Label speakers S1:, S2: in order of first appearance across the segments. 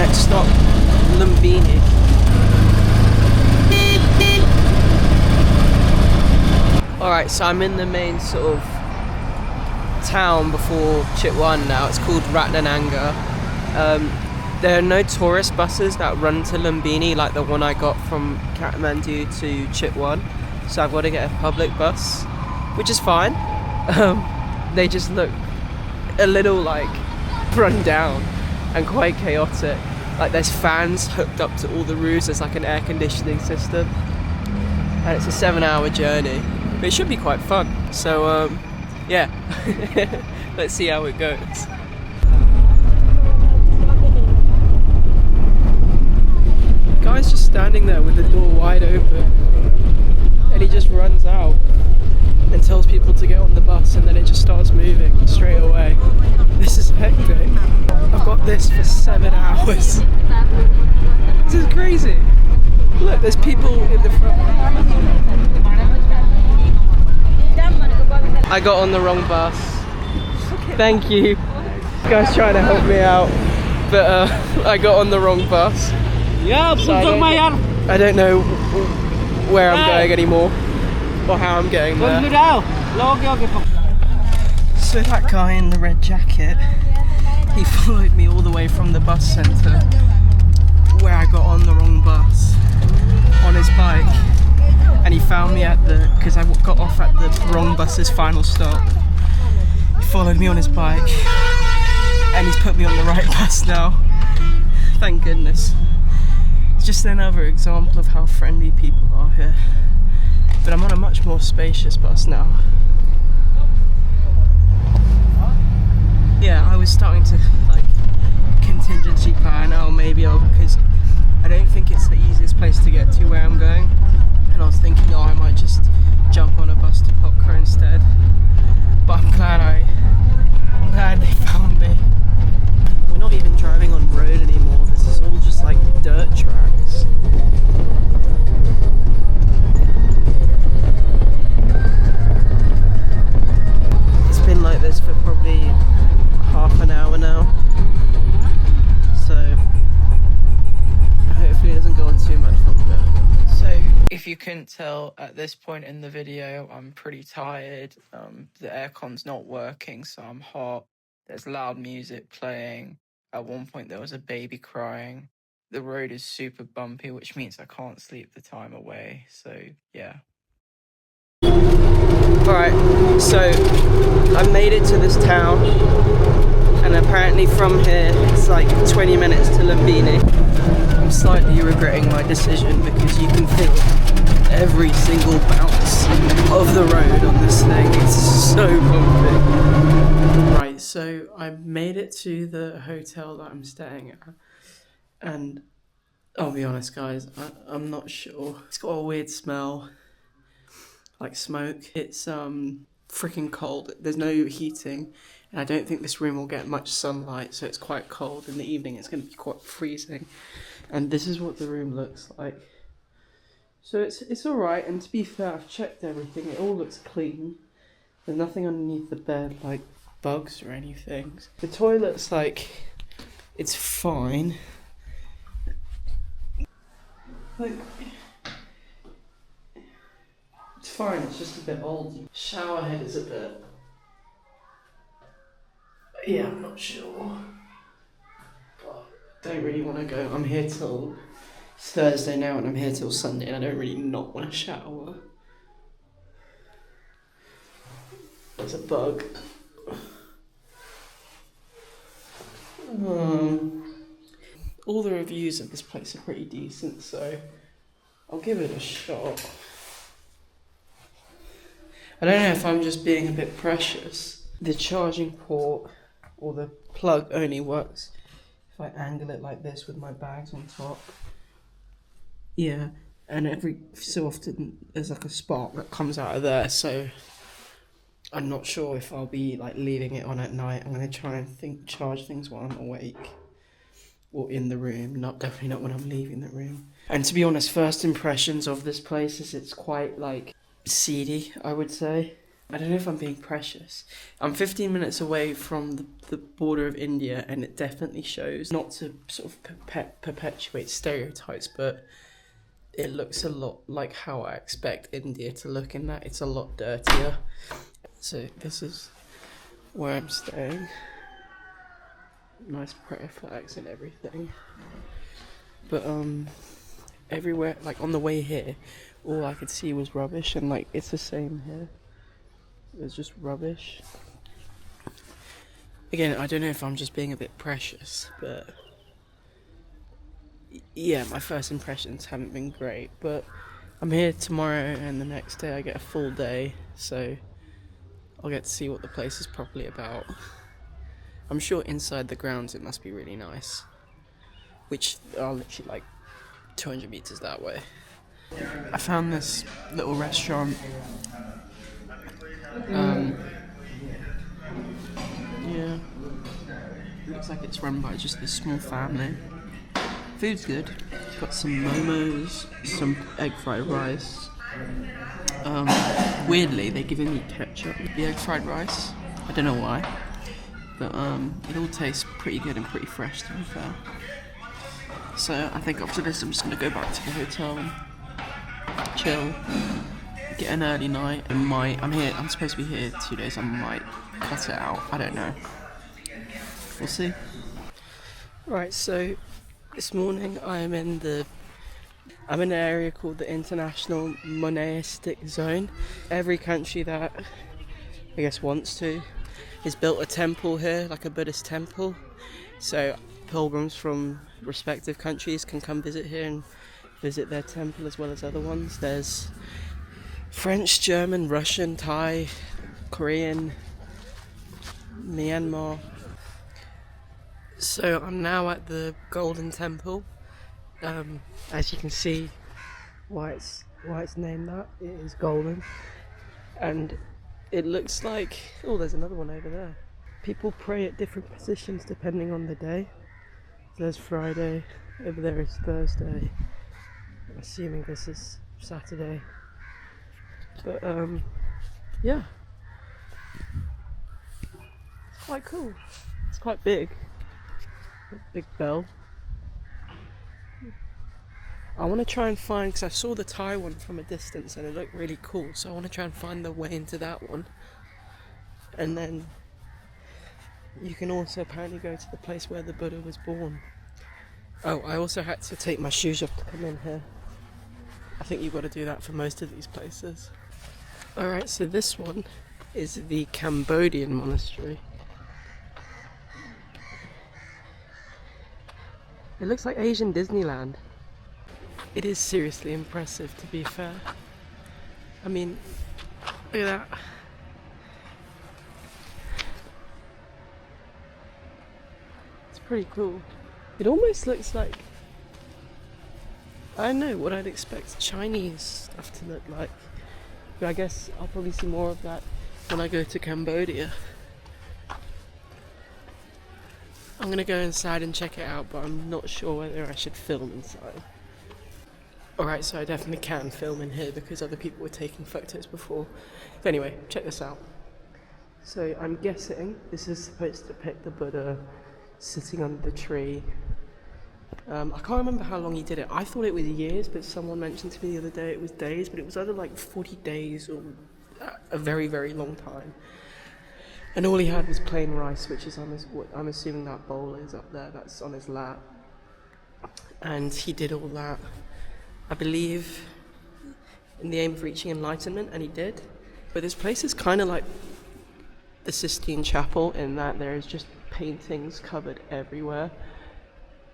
S1: next stop, Lumbini. Alright, so I'm in the main sort of town before Chitwan now. It's called Ratnananga. There are no tourist buses that run to Lumbini like the one I got from Kathmandu to Chitwan. So I've got to get a public bus, which is fine. They just look a little like run down and quite chaotic. Like there's fans hooked up to all the roofs. There's like an air conditioning system, and it's a 7-hour journey, but it should be quite fun. So yeah, let's see how it goes. Guy's just standing there with the door wide open, and he just runs out and tells people to get on the bus, and then it just starts moving straight away. This is hectic. I've got this for 7 hours. This is crazy. Look, there's people in the front. I got on the wrong bus. Thank you. This guy's trying to help me out, but I got on the wrong bus.
S2: Yeah,
S1: so I don't know where I'm going anymore, or how I'm getting there. So that guy in the red jacket, he followed me all the way from the bus centre, where I got on the wrong bus, on his bike, and he found me because I got off at the wrong bus's final stop. He followed me on his bike, and he's put me on the right bus now. Thank goodness. It's just another example of how friendly people are here. But I'm on a much more spacious bus now. Yeah, I was starting to like contingency plan, because I don't think it's the easiest place to get to where I'm going. And I was thinking, I might just jump on a bus to Pokhara instead. But I'm glad they found me. We're not even driving on road anymore. This is all just like dirt tracks. It's been like this for probably half an hour now. So hopefully it doesn't go on too much longer. So if you couldn't tell at this point in the video, I'm pretty tired. The aircon's not working, so I'm hot. There's loud music playing. At one point there was a baby crying. The road is super bumpy, which means I can't sleep the time away. So yeah. Alright, so I made it to this town, and apparently from here it's like 20 minutes to Lumbini. I'm slightly regretting my decision because you can feel every single bounce of the road on this thing. It's so bumpy. Right, so I made it to the hotel that I'm staying at, and I'll be honest guys, I'm not sure. It's got a weird smell, like smoke. It's freaking cold. There's no heating, and I don't think this room will get much sunlight, so it's quite cold. In the evening it's going to be quite freezing. And this is what the room looks like. So it's alright, and to be fair, I've checked everything. It all looks clean. There's nothing underneath the bed, like bugs or anything. The toilet's like, it's fine. Like, it's fine, it's just a bit old. Shower head is a bit... yeah, I'm not sure. But don't really want to go. I'm here till... it's Thursday now, and I'm here till Sunday, and I don't really not want to shower. There's a bug. All the reviews of this place are pretty decent, so I'll give it a shot. I don't know if I'm just being a bit precious. The charging port, or the plug, only works if I angle it like this with my bags on top. Yeah, and every so often there's like a spark that comes out of there, so I'm not sure if I'll be like leaving it on at night. I'm going to try and charge things while I'm awake or in the room, definitely not when I'm leaving the room. And to be honest, first impressions of this place is it's quite like seedy, I would say. I don't know if I'm being precious. I'm 15 minutes away from the border of India, and it definitely shows, not to sort of perpetuate stereotypes, but it looks a lot like how I expect India to look in that. It's a lot dirtier. So this is where I'm staying. Nice prayer flags and everything. But everywhere, like on the way here, all I could see was rubbish, and like it's the same here. It's just rubbish. Again, I don't know if I'm just being a bit precious, but yeah, my first impressions haven't been great, but I'm here tomorrow and the next day I get a full day, so I'll get to see what the place is properly about. I'm sure inside the grounds it must be really nice, which are literally like 200 meters that way. I found this little restaurant. Yeah, looks like it's run by just this small family. Food's good. It's got some momos, some egg fried rice. Weirdly, they're giving me ketchup with the egg fried rice. I don't know why, but it all tastes pretty good and pretty fresh, to be fair. So I think after this, I'm just gonna go back to the hotel and chill, get an early night. I'm supposed to be here 2 days. I might cut it out. I don't know. We'll see. Right, so this morning I'm in an area called the International Monastic Zone. Every country that I guess wants to has built a temple here, like a Buddhist temple. So pilgrims from respective countries can come visit here and visit their temple as well as other ones. There's French, German, Russian, Thai, Korean, Myanmar. So I'm now at the Golden Temple. As you can see, why it's named that, it is golden, and it looks like, oh, there's another one over there. People pray at different positions depending on the day. So there's Friday, over there is Thursday. I'm assuming this is Saturday. But yeah, it's quite cool. It's quite big. Big bell. I want to try and find, because I saw the Thai one from a distance and it looked really cool, so I want to try and find the way into that one. And then you can also apparently go to the place where the Buddha was born. Oh, I also had to take my shoes off to come in here. I think you've got to do that for most of these places. Alright, so this one is the Cambodian monastery. It looks like Asian Disneyland. It is seriously impressive, to be fair. I mean, look at that. It's pretty cool. It almost looks like, I don't know what I'd expect Chinese stuff to look like. But I guess I'll probably see more of that when I go to Cambodia. I'm gonna go inside and check it out, but I'm not sure whether I should film inside. Alright, so I definitely can film in here because other people were taking photos before. But anyway, check this out. So I'm guessing this is supposed to depict the Buddha sitting under the tree. I can't remember how long he did it. I thought it was years, but someone mentioned to me the other day it was days, but it was either like 40 days or a very, very long time. And all he had was plain rice, which is I'm assuming that bowl is up there, that's on his lap. And he did all that, I believe, in the aim of reaching enlightenment, and he did. But this place is kind of like the Sistine Chapel in that there is just paintings covered everywhere,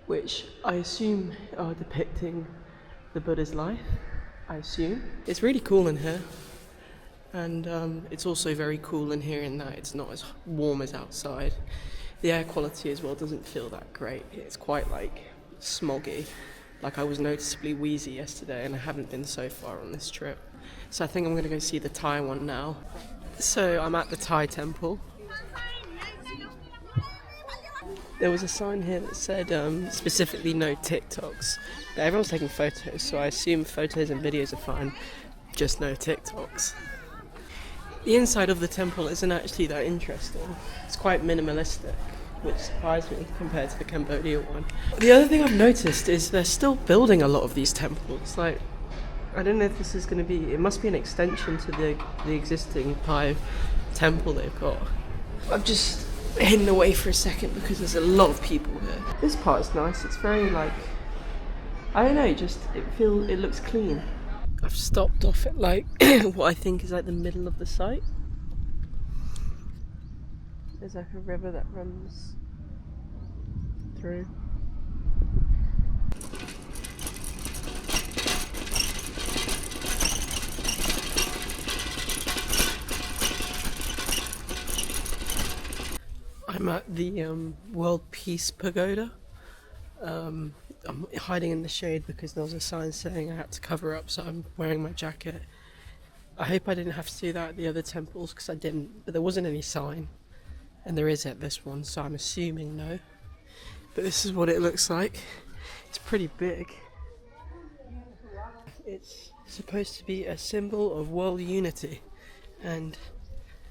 S1: which I assume are depicting the Buddha's life, I assume. It's really cool in here. And it's also very cool in here in that it's not as warm as outside. The air quality as well doesn't feel that great. It's quite like smoggy. Like I was noticeably wheezy yesterday and I haven't been so far on this trip. So I think I'm going to go see the Thai one now. So I'm at the Thai temple. There was a sign here that said specifically no TikToks. But everyone's taking photos, so I assume photos and videos are fine, just no TikToks. The inside of the temple isn't actually that interesting. It's quite minimalistic, which surprised me compared to the Cambodia one. The other thing I've noticed is they're still building a lot of these temples. Like, I don't know if this is going to be... It must be an extension to the existing Pai temple they've got. I've just hidden away for a second because there's a lot of people here. This part's nice. It's very like... I don't know, just it looks clean. I've stopped off at like what I think is like the middle of the site. There's like a river that runs through. I'm at the World Peace Pagoda. I'm hiding in the shade because there was a sign saying I had to cover up, so I'm wearing my jacket. I hope I didn't have to do that at the other temples because I didn't, but there wasn't any sign. And there is at this one, so I'm assuming no. But this is what it looks like. It's pretty big. It's supposed to be a symbol of world unity and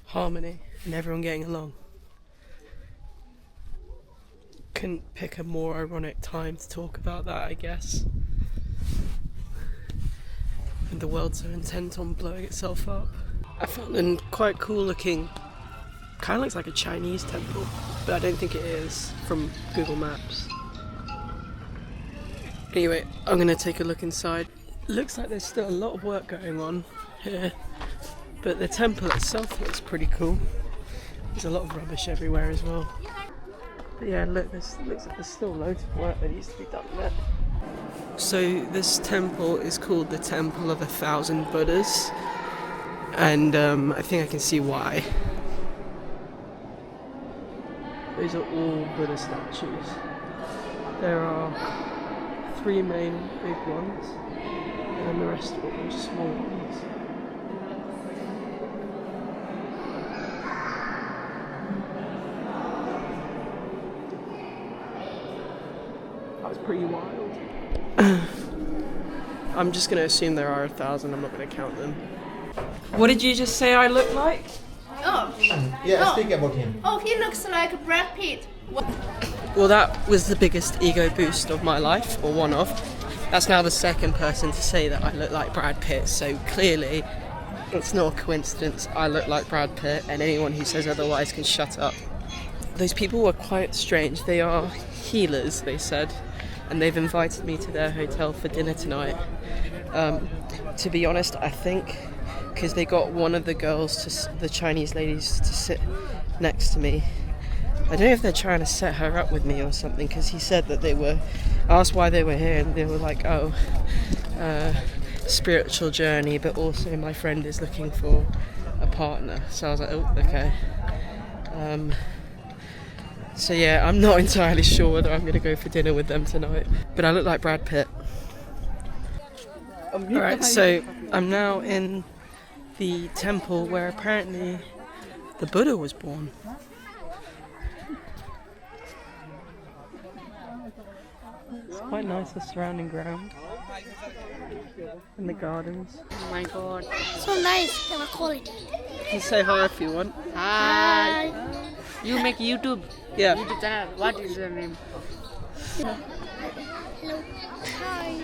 S1: harmony and everyone getting along. Couldn't pick a more ironic time to talk about that, I guess. And the world's so intent on blowing itself up. I found a quite cool looking, kind of looks like a Chinese temple, but I don't think it is from Google Maps. Anyway, I'm gonna take a look inside. Looks like there's still a lot of work going on here, but the temple itself looks pretty cool. There's a lot of rubbish everywhere as well. But yeah, look, looks like there's still loads of work that needs to be done there. So this temple is called the Temple of 1,000 Buddhas, and I think I can see why. Those are all Buddha statues. There are 3 main big ones, and then the rest are all small ones. That was pretty wild. I'm just going to assume there are 1,000, I'm not going to count them. What did you just say I look like?
S2: Oh.
S3: Yeah, speak about him.
S2: Oh, he looks like Brad Pitt.
S1: Well, that was the biggest ego boost of my life, or one of. That's now the second person to say that I look like Brad Pitt, so clearly it's not a coincidence. I look like Brad Pitt, and anyone who says otherwise can shut up. Those people were quite strange. They are healers, they said, and they've invited me to their hotel for dinner tonight. To be honest, I think because they got one of the girls, the Chinese ladies, to sit next to me. I don't know if they're trying to set her up with me or something, because he said that they were, asked why they were here, and they were like, oh, spiritual journey, but also my friend is looking for a partner. So I was like, oh, okay. So yeah, I'm not entirely sure whether I'm going to go for dinner with them tonight, but I look like Brad Pitt. Alright, so I'm now in the temple where apparently the Buddha was born. It's quite nice, the surrounding ground and the gardens.
S2: Oh my god. So nice, the quality.
S1: You can say hi if you want.
S2: Hi. You make YouTube?
S1: Yeah.
S2: YouTube channel. What is your name?
S4: Hello. Hi.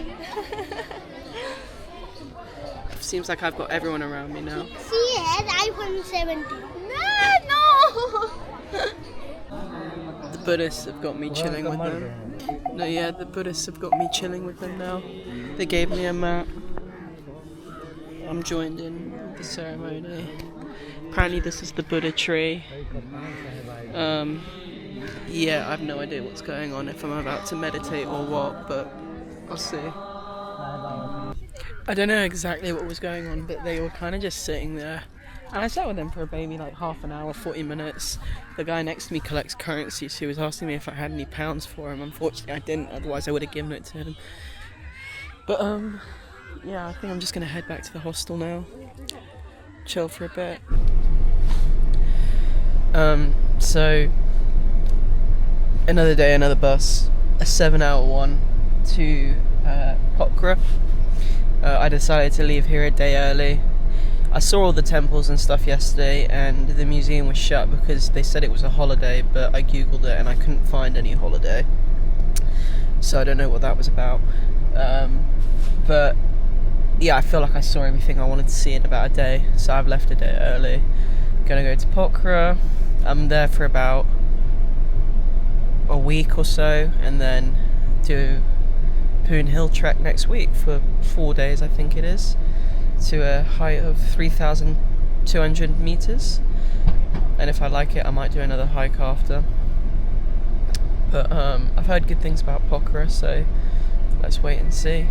S1: Seems like I've got everyone around me now.
S4: See has iPhone 17. No.
S1: The Buddhists have got me chilling with them. No, yeah, the Buddhists have got me chilling with them now. They gave me a mat. I'm joined in with the ceremony. Apparently this is the Buddha tree. Yeah, I have no idea what's going on, if I'm about to meditate or what, but I'll see. I don't know exactly what was going on, but they were kind of just sitting there. And I sat with them for maybe like half an hour, 40 minutes. The guy next to me collects currency, so he was asking me if I had any pounds for him. Unfortunately, I didn't, otherwise I would have given it to him. But, yeah, I think I'm just going to head back to the hostel now. Chill for a bit. So, another day, another bus. A 7-hour one to Pokhara. I decided to leave here a day early. I saw all the temples and stuff yesterday, and the museum was shut because they said it was a holiday, but I googled it and I couldn't find any holiday. So I don't know what that was about. But yeah, I feel like I saw everything I wanted to see in about a day, so I've left a day early. Gonna go to Pokhara. I'm there for about a week or so, and then do Poon Hill trek next week for 4 days, I think it is, to a height of 3,200 meters. And if I like it, I might do another hike after. But I've heard good things about Pokhara, so let's wait and see.